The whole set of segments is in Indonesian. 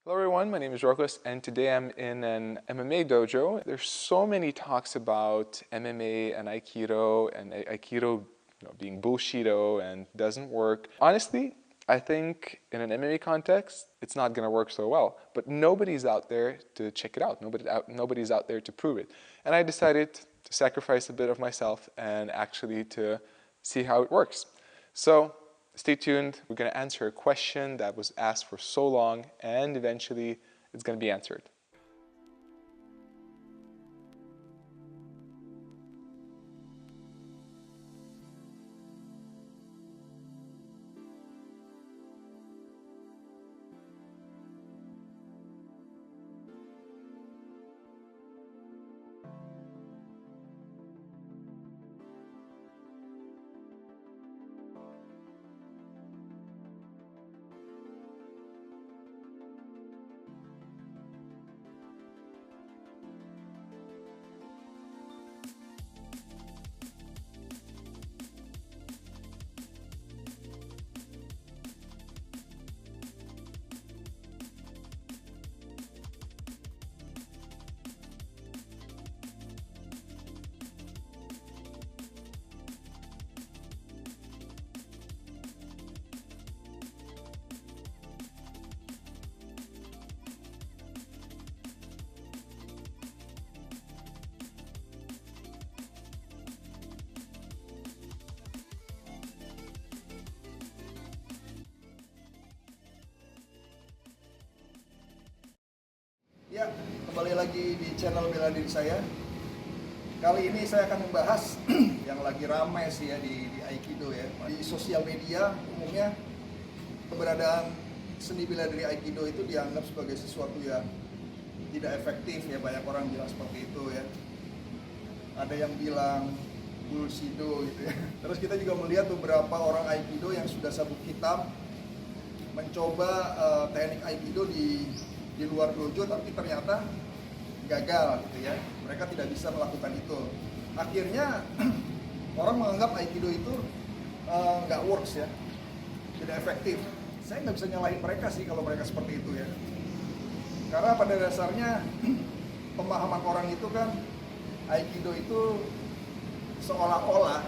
Hello everyone, my name is Rokos and today I'm in an MMA dojo. There's so many talks about MMA and Aikido being bullshito and doesn't work. Honestly, I think in an MMA context, it's not going to work so well. But nobody's out there to check it out. Nobody's out there to prove it. And I decided to sacrifice a bit of myself and actually to see how it works. So stay tuned. We're going to answer a question that was asked for so long, and eventually it's going to be answered. Ya, kembali lagi di channel bela diri saya. Kali ini saya akan membahas yang lagi ramai sih ya di Aikido ya. Di sosial media umumnya keberadaan seni bela diri Aikido itu dianggap sebagai sesuatu yang tidak efektif ya, banyak orang bilang seperti itu ya. Ada yang bilang bullshido gitu ya. Terus kita juga melihat beberapa orang Aikido yang sudah sabuk hitam mencoba teknik Aikido di luar dojo, tapi ternyata gagal gitu ya. Mereka tidak bisa melakukan itu. Akhirnya orang menganggap Aikido itu nggak works ya, tidak efektif. Saya nggak bisa nyalahin mereka sih kalau mereka seperti itu ya. Karena pada dasarnya pemahaman orang itu kan Aikido itu seolah-olah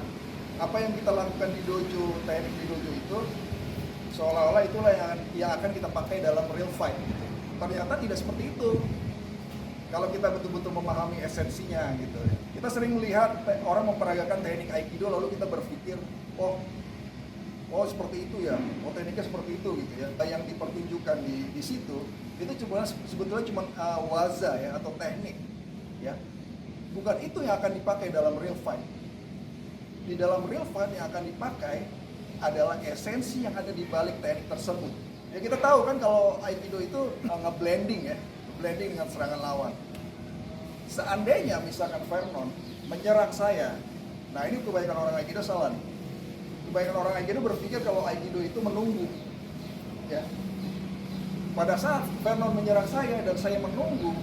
apa yang kita lakukan di dojo, teknik di dojo itu seolah-olah itulah yang akan kita pakai dalam real fight. Ternyata tidak seperti itu. Kalau kita betul-betul memahami esensinya gitu. Kita sering melihat orang memperagakan teknik Aikido lalu kita berpikir, oh seperti itu ya, tekniknya seperti itu gitu ya. Yang dipertunjukkan di situ itu sebetulnya cuma waza ya atau teknik ya. Bukan itu yang akan dipakai dalam real fight. Di dalam real fight yang akan dipakai adalah esensi yang ada di balik teknik tersebut. Ya kita tahu kan kalau Aikido itu nge-blending ya, blending dengan serangan lawan. Seandainya misalkan Vernon menyerang saya, nah ini kebanyakan orang Aikido salah nih. Kebanyakan orang Aikido berpikir kalau Aikido itu menunggu, ya. Pada saat Vernon menyerang saya dan saya menunggu,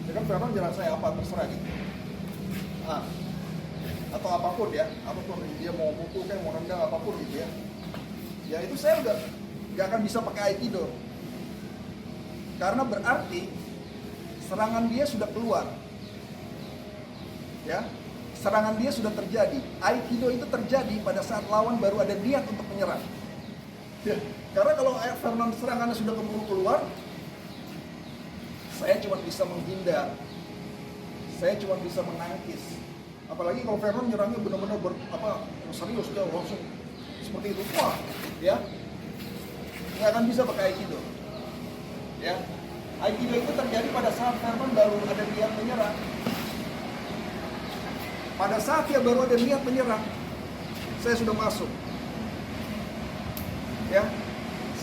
ya kan Vernon menyerang saya apa terserah gitu. Atau apapun ya, apapun dia mau mukul kayak mau nendang apapun gitu ya. Ya itu saya udah gak akan bisa pakai Aikido. Karena berarti serangan dia sudah keluar. Ya. Serangan dia sudah terjadi. Aikido itu terjadi pada saat lawan baru ada niat untuk menyerang. Ya. Karena kalau Vernon serangannya sudah keburu keluar, saya cuma bisa menghindar. Saya cuma bisa menangkis. Apalagi kalau Vernon nyerangnya benar-benar serius, dia langsung seperti itu. Wah, ya. Nggak akan bisa pakai Aikido ya. Aikido itu terjadi pada saat Vernon baru ada niat menyerang. Pada saat dia baru ada niat menyerang, saya sudah masuk ya.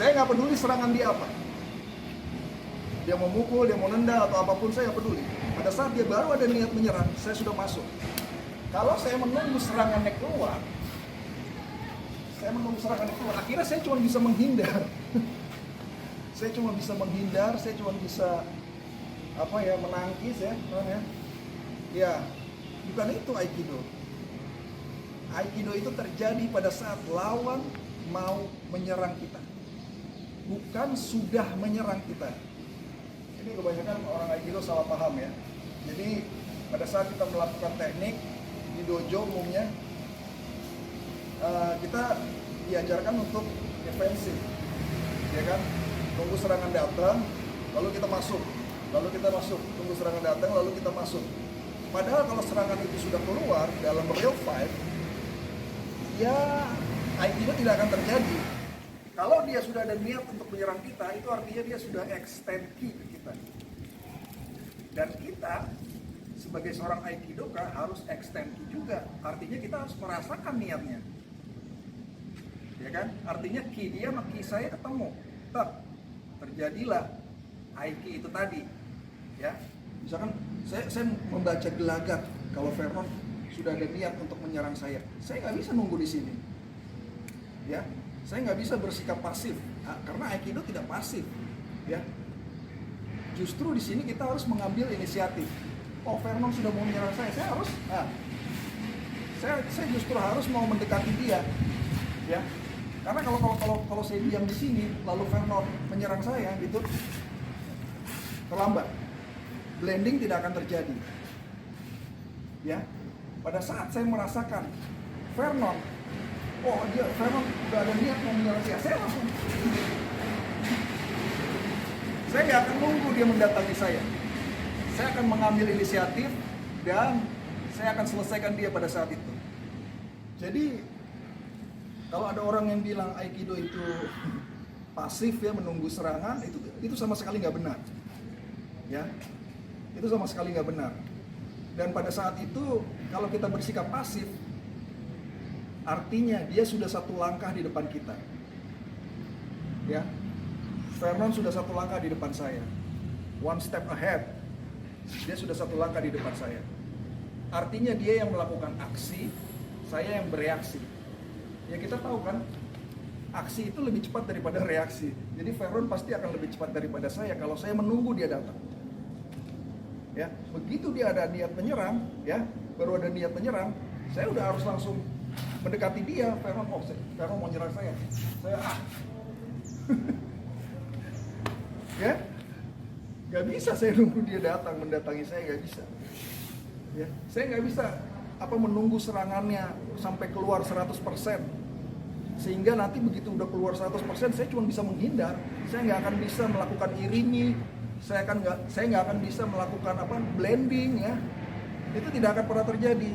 Saya nggak peduli serangan dia apa, dia mau mukul, dia mau nendang atau apapun, saya nggak peduli. Pada saat dia baru ada niat menyerang, saya sudah masuk. Kalau saya menunggu serangannya keluar, akhirnya saya cuma bisa menghindar. Saya cuma bisa menangkis ya, ya. Bukan itu Aikido. Aikido itu terjadi pada saat lawan mau menyerang kita. bukan sudah menyerang kita. Ini kebanyakan orang Aikido salah paham ya. Jadi pada saat kita melakukan teknik di dojo umumnya, kita diajarkan untuk defensif, ya kan? Tunggu serangan datang, lalu kita masuk, tunggu serangan datang, lalu kita masuk. Padahal kalau serangan itu sudah keluar dalam real fight, ya Aikido tidak akan terjadi. Kalau dia sudah ada niat untuk menyerang kita, itu artinya dia sudah extend ki ke kita. Dan kita sebagai seorang Aikidoka harus extend ki juga. Artinya kita harus merasakan niatnya. Ya kan? Artinya ki dia sama ki saya ketemu. Tak, terjadilah Aiki itu tadi. Ya. Misalkan saya membaca gelagat kalau Vernon sudah ada niat untuk menyerang saya nggak bisa nunggu di sini. Ya, saya nggak bisa bersikap pasif karena Aikido tidak pasif. Ya, justru di sini kita harus mengambil inisiatif. Oh, Vernon sudah mau menyerang saya harus, saya justru harus mau mendekati dia. Ya, karena kalau saya diam di sini lalu Vernon menyerang saya gitu, terlambat. Blending tidak akan terjadi. Ya, pada saat saya merasakan Vernon, Vernon udah ada niat mau menyerang saya langsung. Saya nggak akan nunggu dia mendatangi saya. Saya akan mengambil inisiatif dan saya akan selesaikan dia pada saat itu. Jadi kalau ada orang yang bilang Aikido itu pasif ya, menunggu serangan, itu sama sekali nggak benar. Ya. Itu sama sekali nggak benar. Dan pada saat itu kalau kita bersikap pasif, artinya dia sudah satu langkah di depan kita. Ya, Vernon sudah satu langkah di depan saya. One step ahead. Dia sudah satu langkah di depan saya. Artinya dia yang melakukan aksi, saya yang bereaksi. Ya kita tahu kan, aksi itu lebih cepat daripada reaksi. Jadi Vernon pasti akan lebih cepat daripada saya kalau saya menunggu dia datang. Ya, begitu dia ada niat menyerang, ya, baru ada niat menyerang, saya udah harus langsung mendekati dia. Vernon mau nyerang saya ya, nggak bisa saya nunggu dia datang mendatangi saya, nggak bisa. Ya, saya nggak bisa menunggu serangannya sampai keluar 100%, sehingga nanti begitu udah keluar 100% saya cuma bisa menghindar, saya nggak akan bisa melakukan iringi. Saya nggak akan bisa melakukan blending ya, itu tidak akan pernah terjadi.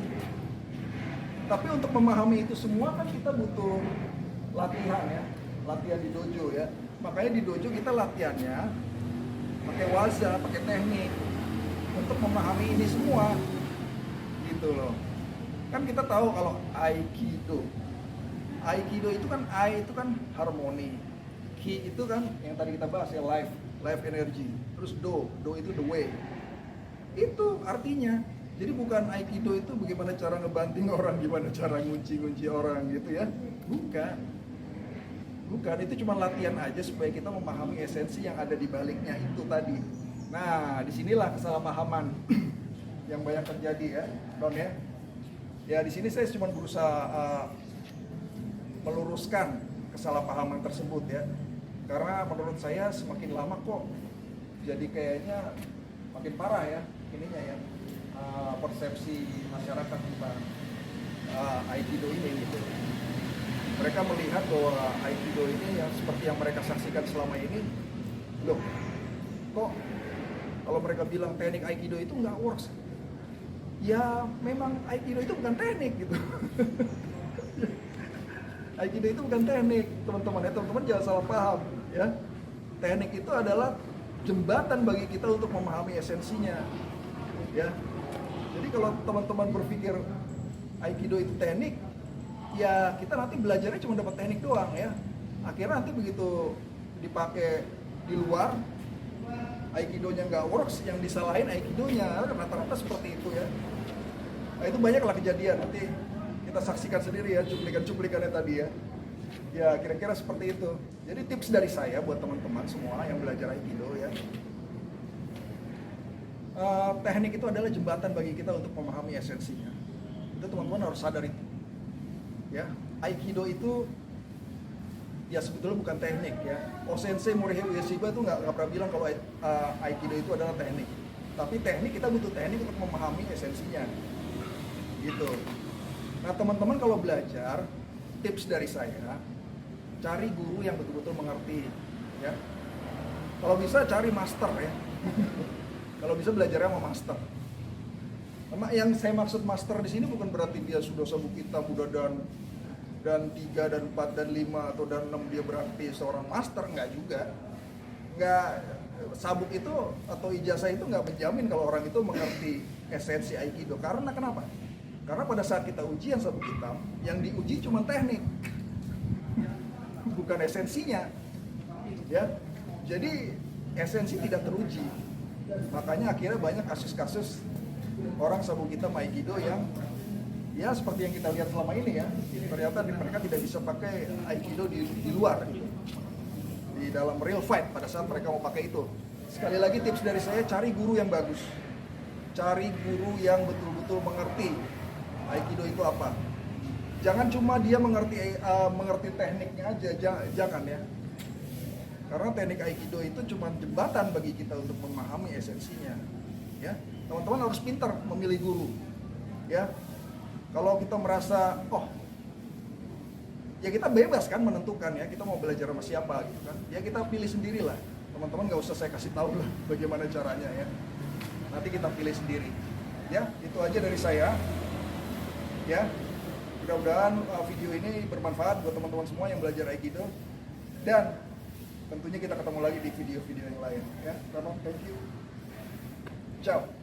Tapi untuk memahami itu semua kan kita butuh latihan ya, latihan di dojo ya. Makanya di dojo kita latihannya pakai waza, pakai teknik untuk memahami ini semua, gitu loh. Kan kita tahu kalau Aikido itu kan itu kan harmoni, Ki itu kan yang tadi kita bahas ya, life energy. Terus do itu the way. Itu artinya. Jadi bukan Aikido itu bagaimana cara ngebanting orang, gimana cara ngunci orang gitu ya. Bukan, itu cuma latihan aja supaya kita memahami esensi yang ada di baliknya itu tadi. Nah, disinilah kesalahpahaman yang banyak terjadi ya, Don ya. Ya di sini saya cuma berusaha meluruskan kesalahpahaman tersebut ya. Karena menurut saya semakin lama kok jadi kayaknya makin parah ya ininya ya, persepsi masyarakat tentang Aikido ini gitu. Mereka melihat bahwa Aikido ini yang seperti yang mereka saksikan selama ini, loh kok kalau mereka bilang teknik Aikido itu nggak works, ya memang Aikido itu bukan teknik gitu. Aikido itu bukan teknik, teman-teman ya, teman-teman jangan salah paham ya. Teknik itu adalah jembatan bagi kita untuk memahami esensinya ya. Jadi kalau teman-teman berpikir Aikido itu teknik, ya kita nanti belajarnya cuma dapat teknik doang ya. Akhirnya nanti begitu dipakai di luar, Aikidonya nggak works, yang disalahin Aikidonya, rata-rata seperti itu ya. Nah itu banyaklah kejadian, nanti kita saksikan sendiri ya cuplikan-cuplikannya tadi ya. Ya kira-kira seperti itu. Jadi tips dari saya buat teman-teman semua yang belajar Aikido ya, teknik itu adalah jembatan bagi kita untuk memahami esensinya. Itu teman-teman harus sadar itu. Ya, Aikido itu ya sebetulnya bukan teknik ya. Sensei Morihei Ueshiba itu nggak pernah bilang kalau Aikido itu adalah teknik. Tapi teknik, kita butuh teknik untuk memahami esensinya. Gitu. Nah teman-teman kalau belajar, tips dari saya, cari guru yang betul-betul mengerti. Ya. Kalau bisa cari master ya. Kalau bisa belajarnya sama master. Yang saya maksud master di sini bukan berarti dia sudah sabuk hitam, udah dan 3 dan 4 dan 5 atau dan 6 dia berarti seorang master, enggak juga. Enggak, sabuk itu atau ijazah itu enggak menjamin kalau orang itu mengerti esensi Aikido. Karena kenapa? Karena pada saat kita ujian sabuk hitam, yang diuji cuma teknik. Bukan esensinya. Ya. Jadi esensi tidak teruji. Makanya akhirnya banyak kasus-kasus orang sabuk hitam Aikido yang ya seperti yang kita lihat selama ini ya, ternyata mereka tidak bisa pakai Aikido di luar gitu. Di dalam real fight pada saat mereka mau pakai itu. Sekali lagi tips dari saya, cari guru yang bagus. Cari guru yang betul-betul mengerti Aikido itu apa. Jangan cuma dia mengerti tekniknya aja, jangan ya. Karena teknik Aikido itu cuma jembatan bagi kita untuk memahami esensinya. Ya, teman-teman harus pintar memilih guru. Ya, kalau kita merasa, ya kita bebas kan menentukan ya, kita mau belajar sama siapa gitu kan. Ya kita pilih sendirilah. Teman-teman nggak usah saya kasih tahu lah bagaimana caranya ya. Nanti kita pilih sendiri. Ya, itu aja dari saya. Ya, mudah-mudahan video ini bermanfaat buat teman-teman semua yang belajar Aikido. Dan tentunya kita ketemu lagi di video-video yang lain ya. Thank you. Ciao.